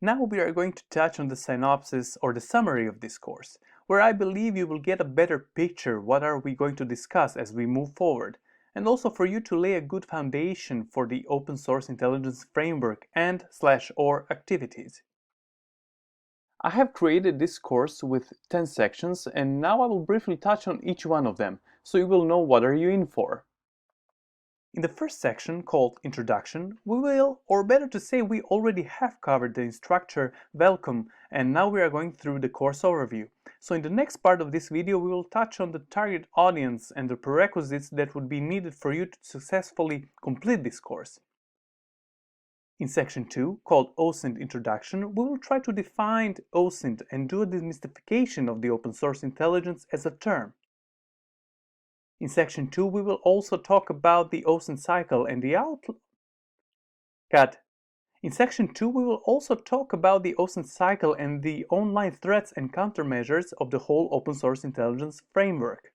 Now we are going to touch on the synopsis or the summary of this course, where I believe you will get a better picture what are we going to discuss as we move forward, and also for you to lay a good foundation for the open source intelligence framework and/or activities. I have created this course with 10 sections, and now I will briefly touch on each one of them, so you will know what are you in for. In the first section, called Introduction, we will, or better to say, we already have covered the instructor welcome, and now we are going through the course overview. So in the next part of this video, we will touch on the target audience and the prerequisites that would be needed for you to successfully complete this course. In section 2, called OSINT Introduction, we will try to define OSINT and do a demystification of the open source intelligence as a term. In section 2, we will also talk about the OSINT cycle and the In section 2, we will also talk about the OSINT cycle and the online threats and countermeasures of the whole open source intelligence framework.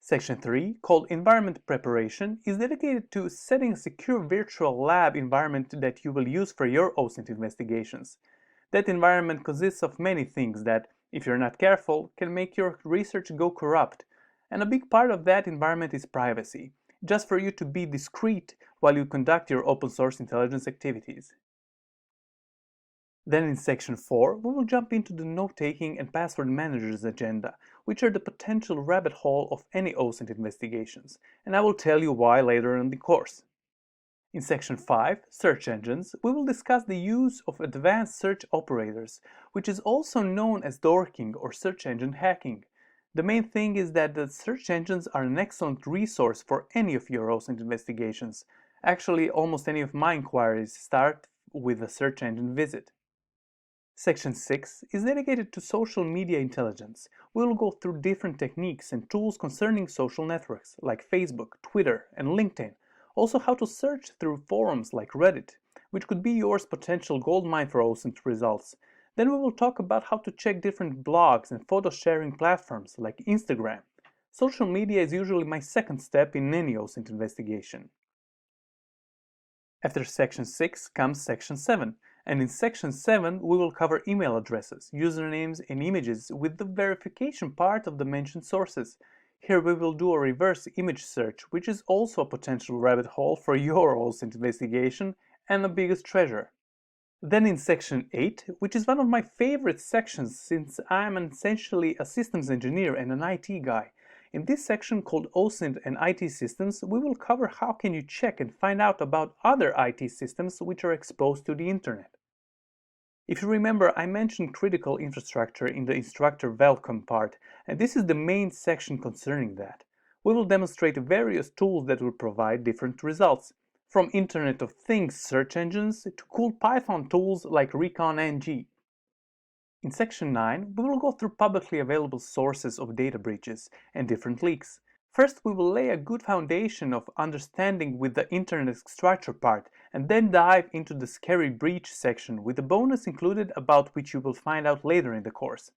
Section 3, called Environment Preparation, is dedicated to setting a secure virtual lab environment that you will use for your OSINT investigations. That environment consists of many things that, if you're not careful, can make your research go corrupt. And a big part of that environment is privacy, just for you to be discreet while you conduct your open source intelligence activities. Then in section 4, we will jump into the note-taking and password managers agenda, which are the potential rabbit hole of any OSINT investigations, and I will tell you why later in the course. In section 5, Search Engines, we will discuss the use of advanced search operators, which is also known as dorking or search engine hacking. The main thing is that the search engines are an excellent resource for any of your OSINT investigations. Actually, almost any of my inquiries start with a search engine visit. Section 6 is dedicated to social media intelligence. We will go through different techniques and tools concerning social networks like Facebook, Twitter, and LinkedIn. Also how to search through forums like Reddit, which could be yours potential goldmine for OSINT results. Then we will talk about how to check different blogs and photo sharing platforms like Instagram. Social media is usually my second step in any OSINT investigation. After section 6 comes section 7, and in section 7 we will cover email addresses, usernames and images with the verification part of the mentioned sources. Here we will do a reverse image search, which is also a potential rabbit hole for your OSINT investigation and the biggest treasure. Then in section 8, which is one of my favorite sections since I am essentially a systems engineer and an IT guy. In this section called OSINT and IT systems, we will cover how can you check and find out about other IT systems which are exposed to the internet. If you remember, I mentioned critical infrastructure in the instructor welcome part, and this is the main section concerning that. We will demonstrate various tools that will provide different results, from Internet of Things search engines to cool Python tools like ReconNG. In section 9, we will go through publicly available sources of data breaches and different leaks. First, we will lay a good foundation of understanding with the internet structure part, and then dive into the scary breach section with a bonus included about which you will find out later in the course.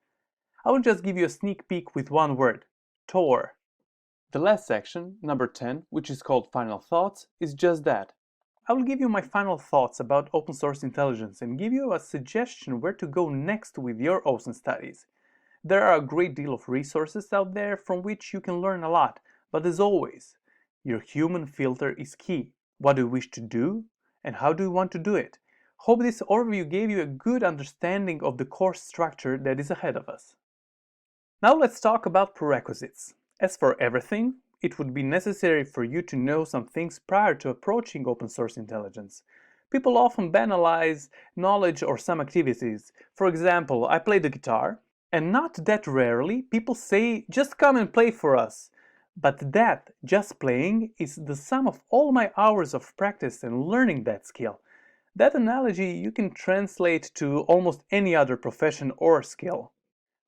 I will just give you a sneak peek with one word: Tor. The last section, number 10, which is called Final Thoughts, is just that. I will give you my final thoughts about open source intelligence and give you a suggestion where to go next with your OSINT studies. There are a great deal of resources out there from which you can learn a lot, but as always, your human filter is key. What do you wish to do and how do you want to do it? Hope this overview gave you a good understanding of the course structure that is ahead of us. Now let's talk about prerequisites. As for everything, it would be necessary for you to know some things prior to approaching open source intelligence. People often banalize knowledge or some activities. For example, I play the guitar, and not that rarely people say, just come and play for us. But that, just playing, is the sum of all my hours of practice and learning that skill. That analogy you can translate to almost any other profession or skill.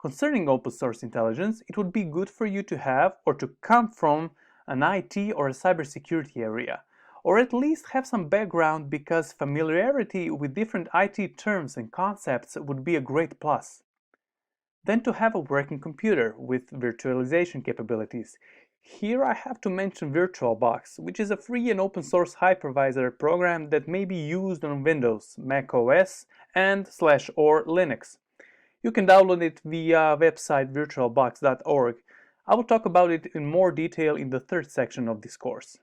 Concerning open source intelligence, it would be good for you to have or to come from an IT or a cybersecurity area, or at least have some background because familiarity with different IT terms and concepts would be a great plus. Then to have a working computer with virtualization capabilities. Here I have to mention VirtualBox, which is a free and open source hypervisor program that may be used on Windows, Mac OS, and/or Linux. You can download it via website virtualbox.org. I will talk about it in more detail in the third section of this course.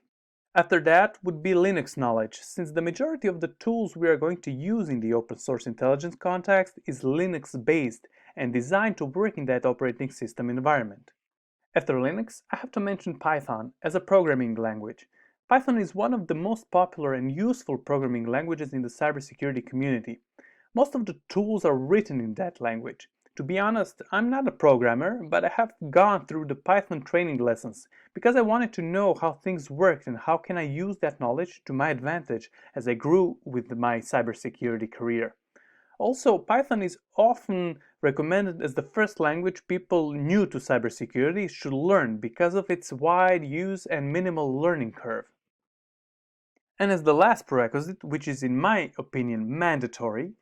After that would be Linux knowledge, since the majority of the tools we are going to use in the open source intelligence context is Linux-based and designed to work in that operating system environment. After Linux, I have to mention Python as a programming language. Python is one of the most popular and useful programming languages in the cybersecurity community. Most of the tools are written in that language. To be honest, I'm not a programmer, but I have gone through the Python training lessons because I wanted to know how things worked and how can I use that knowledge to my advantage as I grew with my cybersecurity career. Also, Python is often recommended as the first language people new to cybersecurity should learn because of its wide use and minimal learning curve. And as the last prerequisite, which is in my opinion mandatory,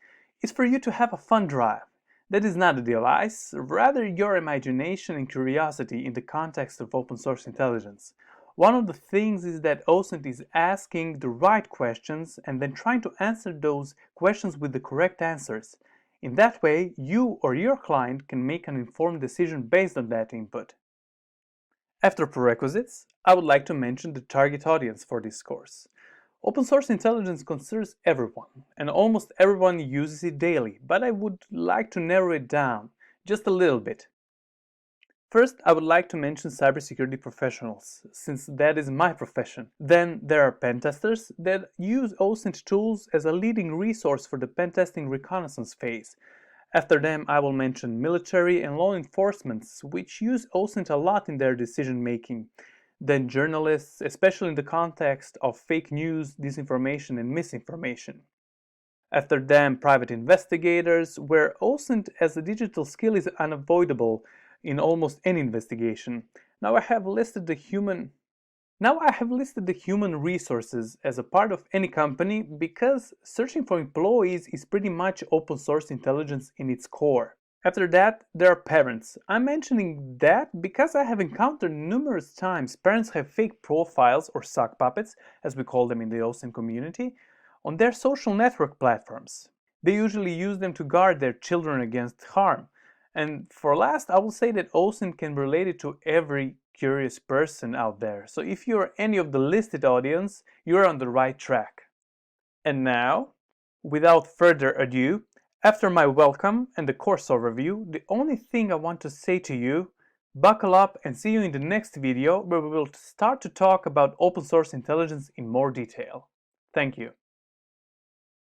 is for you to have a fun drive. That is not a device, rather your imagination and curiosity in the context of open source intelligence. One of the things is that OSINT is asking the right questions and then trying to answer those questions with the correct answers. In that way, you or your client can make an informed decision based on that input. After prerequisites, I would like to mention the target audience for this course. Open source intelligence concerns everyone, and almost everyone uses it daily, but I would like to narrow it down just a little bit. First, I would like to mention cybersecurity professionals, since that is my profession. Then there are pen testers that use OSINT tools as a leading resource for the pen testing reconnaissance phase. After them, I will mention military and law enforcements, which use OSINT a lot in their decision making. Then journalists, especially in the context of fake news, disinformation, and misinformation. After them, private investigators, where OSINT as a digital skill is unavoidable in almost any investigation. Now I have listed the human resources as a part of any company because searching for employees is pretty much open source intelligence in its core. After that, there are parents. I'm mentioning that because I have encountered numerous times parents have fake profiles or sock puppets, as we call them in the OSINT community, on their social network platforms. They usually use them to guard their children against harm. And for last, I will say that OSINT can relate it to every curious person out there. So if you're any of the listed audience, you're on the right track. And now, without further ado, after my welcome and the course overview, the only thing I want to say to you, buckle up and see you in the next video where we will start to talk about open source intelligence in more detail. Thank you.